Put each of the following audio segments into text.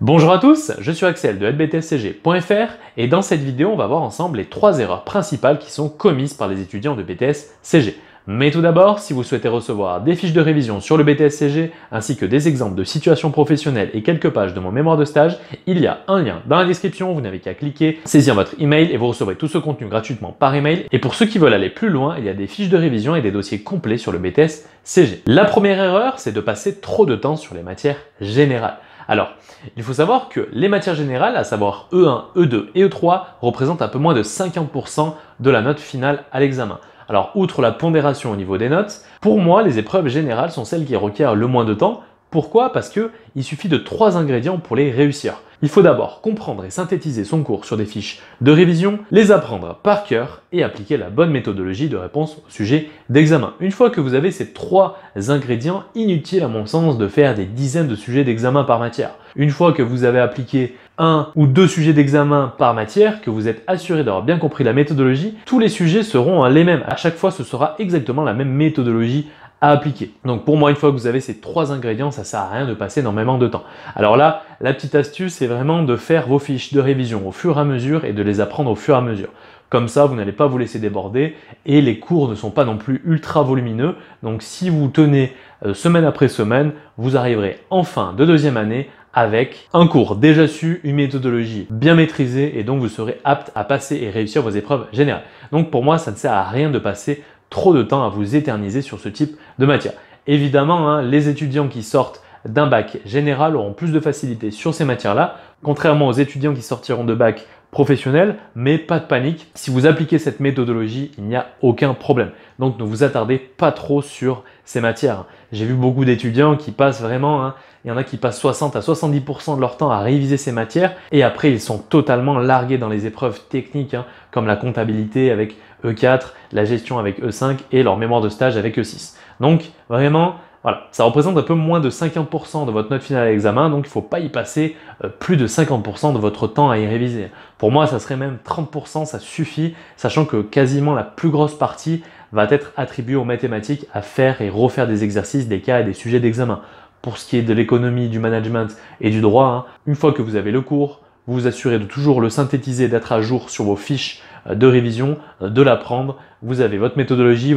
Bonjour à tous, je suis Axel de lbtscg.fr et dans cette vidéo, on va voir ensemble les 3 erreurs principales qui sont commises par les étudiants de BTS-CG. Mais tout d'abord, si vous souhaitez recevoir des fiches de révision sur le BTS-CG ainsi que des exemples de situations professionnelles et quelques pages de mon mémoire de stage, il y a un lien dans la description, vous n'avez qu'à cliquer, saisir votre email et vous recevrez tout ce contenu gratuitement par email. Et pour ceux qui veulent aller plus loin, il y a des fiches de révision et des dossiers complets sur le BTS-CG. La première erreur, c'est de passer trop de temps sur les matières générales. Alors, il faut savoir que les matières générales, à savoir E1, E2 et E3, représentent un peu moins de 50% de la note finale à l'examen. Alors, outre la pondération au niveau des notes, pour moi, les épreuves générales sont celles qui requièrent le moins de temps. Pourquoi? Parce qu'il suffit de 3 ingrédients pour les réussir. Il faut d'abord comprendre et synthétiser son cours sur des fiches de révision, les apprendre par cœur et appliquer la bonne méthodologie de réponse au sujet d'examen. Une fois que vous avez ces 3 ingrédients, inutile à mon sens de faire des dizaines de sujets d'examen par matière. Une fois que vous avez appliqué 1 ou 2 sujets d'examen par matière, que vous êtes assuré d'avoir bien compris la méthodologie, tous les sujets seront les mêmes. À chaque fois, ce sera exactement la même méthodologie à appliquer. Donc pour moi, une fois que vous avez ces 3 ingrédients, ça sert à rien de passer énormément de temps. Alors là, la petite astuce, c'est vraiment de faire vos fiches de révision au fur et à mesure et de les apprendre au fur et à mesure. Comme ça, vous n'allez pas vous laisser déborder et les cours ne sont pas non plus ultra volumineux. Donc si vous tenez semaine après semaine, vous arriverez en fin de deuxième année avec un cours déjà su, une méthodologie bien maîtrisée et donc vous serez apte à passer et réussir vos épreuves générales. Donc pour moi, ça ne sert à rien de passer trop de temps à vous éterniser sur ce type de matière. Évidemment, les étudiants qui sortent d'un bac général auront plus de facilité sur ces matières-là, contrairement aux étudiants qui sortiront de bac professionnel, mais pas de panique. Si vous appliquez cette méthodologie, il n'y a aucun problème. Donc ne vous attardez pas trop sur ces matières. J'ai vu beaucoup d'étudiants qui passent vraiment, il y en a qui passent 60 à 70% de leur temps à réviser ces matières et après ils sont totalement largués dans les épreuves techniques comme la comptabilité avec E4, la gestion avec E5 et leur mémoire de stage avec E6. Donc vraiment, voilà, ça représente un peu moins de 50% de votre note finale à l'examen, donc il ne faut pas y passer plus de 50% de votre temps à y réviser. Pour moi, ça serait même 30%, ça suffit, sachant que quasiment la plus grosse partie va être attribuée aux mathématiques à faire et refaire des exercices, des cas et des sujets d'examen. Pour ce qui est de l'économie, du management et du droit, une fois que vous avez le cours, vous vous assurez de toujours le synthétiser, d'être à jour sur vos fiches de révision, de l'apprendre. Vous avez votre méthodologie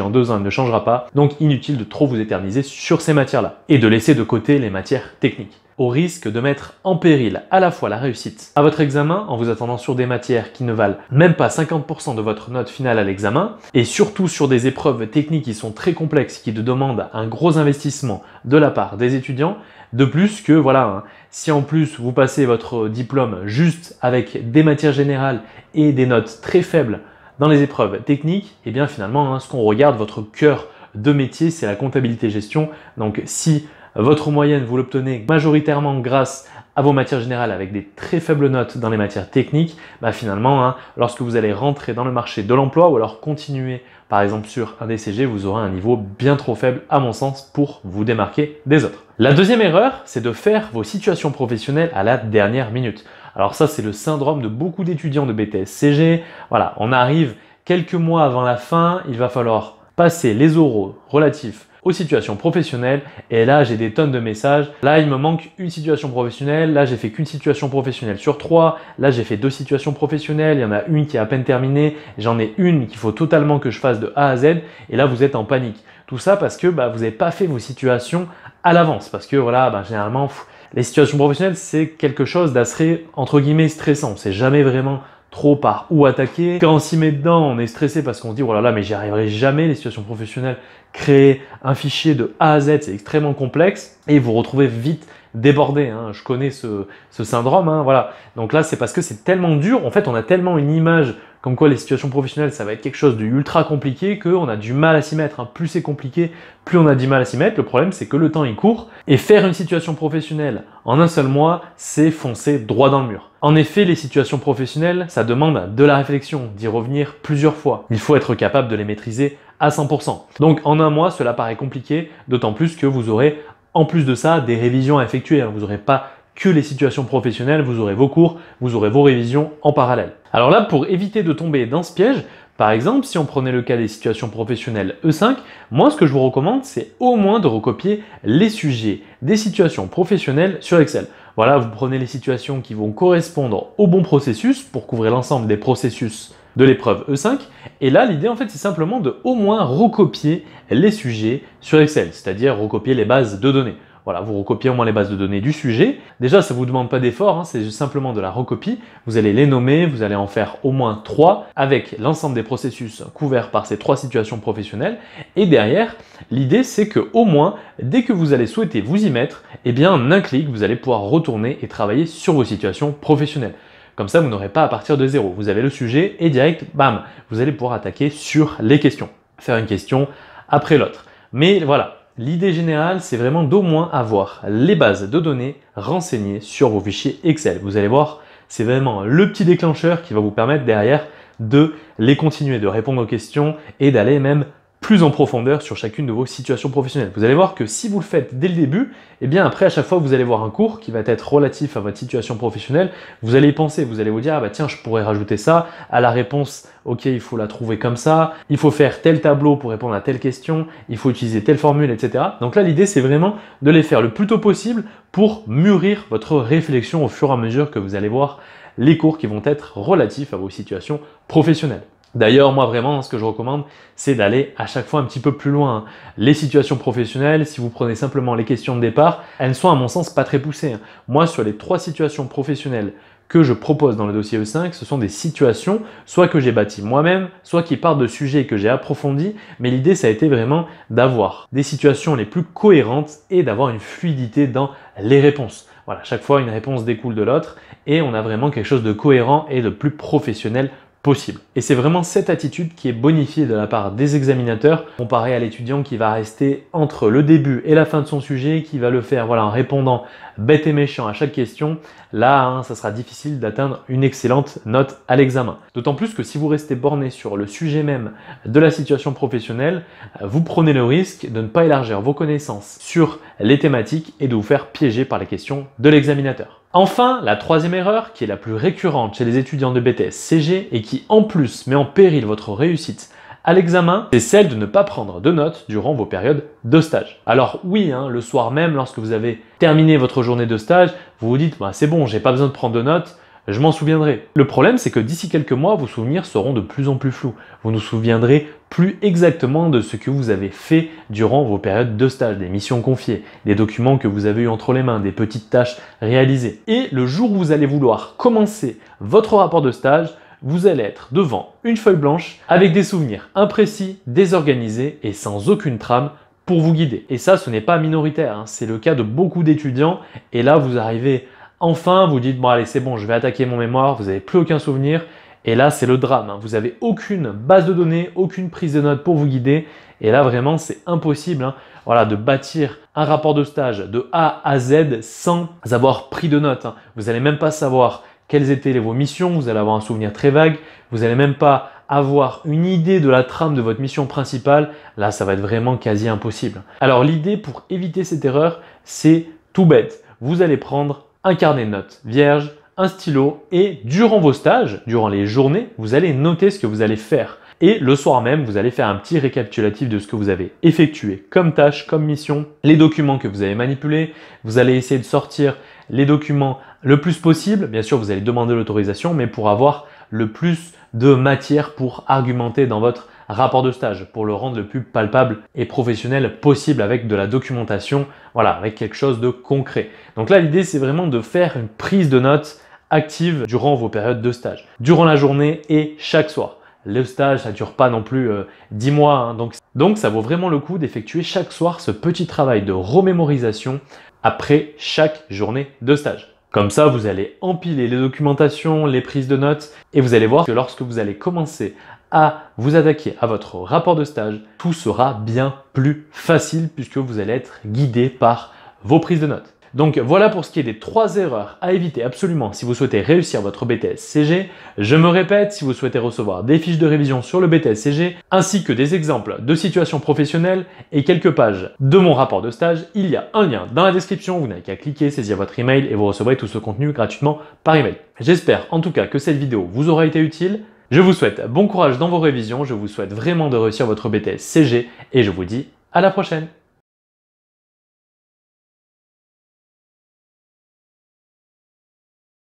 en 2 ans, elle ne changera pas. Donc inutile de trop vous éterniser sur ces matières-là et de laisser de côté les matières techniques. Au risque de mettre en péril à la fois la réussite à votre examen en vous attendant sur des matières qui ne valent même pas 50% de votre note finale à l'examen et surtout sur des épreuves techniques qui sont très complexes, qui demandent un gros investissement de la part des étudiants. De plus que voilà, si en plus vous passez votre diplôme juste avec des matières générales et des notes très faibles dans les épreuves techniques, et bien finalement ce qu'on regarde, votre cœur de métier, c'est la comptabilité-gestion. Donc si votre moyenne, vous l'obtenez majoritairement grâce à vos matières générales avec des très faibles notes dans les matières techniques, finalement, lorsque vous allez rentrer dans le marché de l'emploi ou alors continuer par exemple sur un DCG, vous aurez un niveau bien trop faible à mon sens pour vous démarquer des autres. La deuxième erreur, c'est de faire vos situations professionnelles à la dernière minute. Alors ça, c'est le syndrome de beaucoup d'étudiants de BTS-CG. Voilà, on arrive quelques mois avant la fin, il va falloir passer les oraux relatifs aux situations professionnelles et là j'ai des tonnes de messages. Là il me manque une situation professionnelle, là j'ai fait qu'une situation professionnelle sur 3, là j'ai fait 2 situations professionnelles, il y en a une qui est à peine terminée, j'en ai une qu'il faut totalement que je fasse de A à Z et là vous êtes en panique. Tout ça parce que vous n'avez pas fait vos situations à l'avance parce que voilà, généralement les situations professionnelles c'est quelque chose d'assez entre guillemets stressant, on ne sait jamais vraiment trop par où attaquer. Quand on s'y met dedans, on est stressé parce qu'on se dit oh là là mais j'y arriverai jamais, les situations professionnelles, créer un fichier de A à Z c'est extrêmement complexe et vous retrouvez vite débordé. Je connais ce syndrome, voilà. Donc là c'est parce que c'est tellement dur, en fait on a tellement une image comme quoi les situations professionnelles ça va être quelque chose de ultra compliqué qu'on a du mal à s'y mettre. Plus c'est compliqué, plus on a du mal à s'y mettre. Le problème c'est que le temps il court et faire une situation professionnelle en un seul mois c'est foncer droit dans le mur. En effet, les situations professionnelles, ça demande de la réflexion, d'y revenir plusieurs fois. Il faut être capable de les maîtriser à 100%. Donc en un mois, cela paraît compliqué, d'autant plus que vous aurez en plus de ça des révisions à effectuer. Vous n'aurez pas que les situations professionnelles, vous aurez vos cours, vous aurez vos révisions en parallèle. Alors là, pour éviter de tomber dans ce piège, par exemple, si on prenait le cas des situations professionnelles E5, moi ce que je vous recommande, c'est au moins de recopier les sujets des situations professionnelles sur Excel. Voilà, vous prenez les situations qui vont correspondre au bon processus pour couvrir l'ensemble des processus de l'épreuve E5. Et là, l'idée, en fait, c'est simplement de au moins recopier les sujets sur Excel, c'est-à-dire recopier les bases de données. Voilà, vous recopiez au moins les bases de données du sujet. Déjà, ça ne vous demande pas d'effort, hein, c'est simplement de la recopie. Vous allez les nommer, vous allez en faire au moins 3 avec l'ensemble des processus couverts par ces 3 situations professionnelles. Et derrière, l'idée, c'est que au moins, dès que vous allez souhaiter vous y mettre, eh bien, en un clic, vous allez pouvoir retourner et travailler sur vos situations professionnelles. Comme ça, vous n'aurez pas à partir de zéro. Vous avez le sujet et direct, bam, vous allez pouvoir attaquer sur les questions. Faire une question après l'autre. Mais voilà. L'idée générale, c'est vraiment d'au moins avoir les bases de données renseignées sur vos fichiers Excel. Vous allez voir, c'est vraiment le petit déclencheur qui va vous permettre derrière de les continuer, de répondre aux questions et d'aller même plus en profondeur sur chacune de vos situations professionnelles. Vous allez voir que si vous le faites dès le début, eh bien après à chaque fois vous allez voir un cours qui va être relatif à votre situation professionnelle, vous allez y penser, vous allez vous dire ah bah tiens je pourrais rajouter ça, à la réponse ok il faut la trouver comme ça, il faut faire tel tableau pour répondre à telle question, il faut utiliser telle formule, etc. Donc là l'idée c'est vraiment de les faire le plus tôt possible pour mûrir votre réflexion au fur et à mesure que vous allez voir les cours qui vont être relatifs à vos situations professionnelles. D'ailleurs, moi vraiment, ce que je recommande, c'est d'aller à chaque fois un petit peu plus loin. Les situations professionnelles, si vous prenez simplement les questions de départ, elles sont à mon sens pas très poussées. Moi, sur les 3 situations professionnelles que je propose dans le dossier E5, ce sont des situations soit que j'ai bâties moi-même, soit qui partent de sujets que j'ai approfondis, mais l'idée, ça a été vraiment d'avoir des situations les plus cohérentes et d'avoir une fluidité dans les réponses. Voilà, chaque fois, une réponse découle de l'autre et on a vraiment quelque chose de cohérent et de plus professionnel possible. Et c'est vraiment cette attitude qui est bonifiée de la part des examinateurs comparé à l'étudiant qui va rester entre le début et la fin de son sujet, qui va le faire voilà, en répondant bête et méchant à chaque question. Là, ça sera difficile d'atteindre une excellente note à l'examen. D'autant plus que si vous restez borné sur le sujet même de la situation professionnelle, vous prenez le risque de ne pas élargir vos connaissances sur les thématiques et de vous faire piéger par les questions de l'examinateur. Enfin, la troisième erreur, qui est la plus récurrente chez les étudiants de BTS CG et qui en plus met en péril votre réussite à l'examen, c'est celle de ne pas prendre de notes durant vos périodes de stage. Alors oui, le soir même, lorsque vous avez terminé votre journée de stage, vous vous dites c'est bon, j'ai pas besoin de prendre de notes, je m'en souviendrai. Le problème, c'est que d'ici quelques mois, vos souvenirs seront de plus en plus flous. Vous ne vous souviendrez plus exactement de ce que vous avez fait durant vos périodes de stage, des missions confiées, des documents que vous avez eu entre les mains, des petites tâches réalisées. Et le jour où vous allez vouloir commencer votre rapport de stage, vous allez être devant une feuille blanche avec des souvenirs imprécis, désorganisés et sans aucune trame pour vous guider. Et ça, ce n'est pas minoritaire, c'est le cas de beaucoup d'étudiants. Et là, vous arrivez enfin, vous dites bon allez c'est bon, je vais attaquer mon mémoire, vous n'avez plus aucun souvenir. Et là, c'est le drame. Vous n'avez aucune base de données, aucune prise de notes pour vous guider. Et là, vraiment, c'est impossible voilà, de bâtir un rapport de stage de A à Z sans avoir pris de notes. Vous n'allez même pas savoir quelles étaient vos missions, vous allez avoir un souvenir très vague, vous n'allez même pas avoir une idée de la trame de votre mission principale. Là, ça va être vraiment quasi impossible. Alors, l'idée pour éviter cette erreur, c'est tout bête. Vous allez prendre un carnet de notes vierge, un stylo et durant vos stages, durant les journées, vous allez noter ce que vous allez faire. Et le soir même, vous allez faire un petit récapitulatif de ce que vous avez effectué comme tâche, comme mission, les documents que vous avez manipulés. Vous allez essayer de sortir les documents le plus possible. Bien sûr, vous allez demander l'autorisation, mais pour avoir le plus de matière pour argumenter dans votre rapport de stage, pour le rendre le plus palpable et professionnel possible avec de la documentation, voilà, avec quelque chose de concret. Donc là, l'idée, c'est vraiment de faire une prise de notes active durant vos périodes de stage, durant la journée et chaque soir. Le stage, ça ne dure pas non plus 10 mois, donc ça vaut vraiment le coup d'effectuer chaque soir ce petit travail de remémorisation après chaque journée de stage. Comme ça, vous allez empiler les documentations, les prises de notes et vous allez voir que lorsque vous allez commencer à vous attaquer à votre rapport de stage, tout sera bien plus facile puisque vous allez être guidé par vos prises de notes. Donc voilà pour ce qui est des 3 erreurs à éviter absolument si vous souhaitez réussir votre BTS CG. Je me répète, si vous souhaitez recevoir des fiches de révision sur le BTS CG, ainsi que des exemples de situations professionnelles et quelques pages de mon rapport de stage, il y a un lien dans la description, vous n'avez qu'à cliquer, saisir votre email et vous recevrez tout ce contenu gratuitement par email. J'espère en tout cas que cette vidéo vous aura été utile. Je vous souhaite bon courage dans vos révisions, je vous souhaite vraiment de réussir votre BTS CG et je vous dis à la prochaine.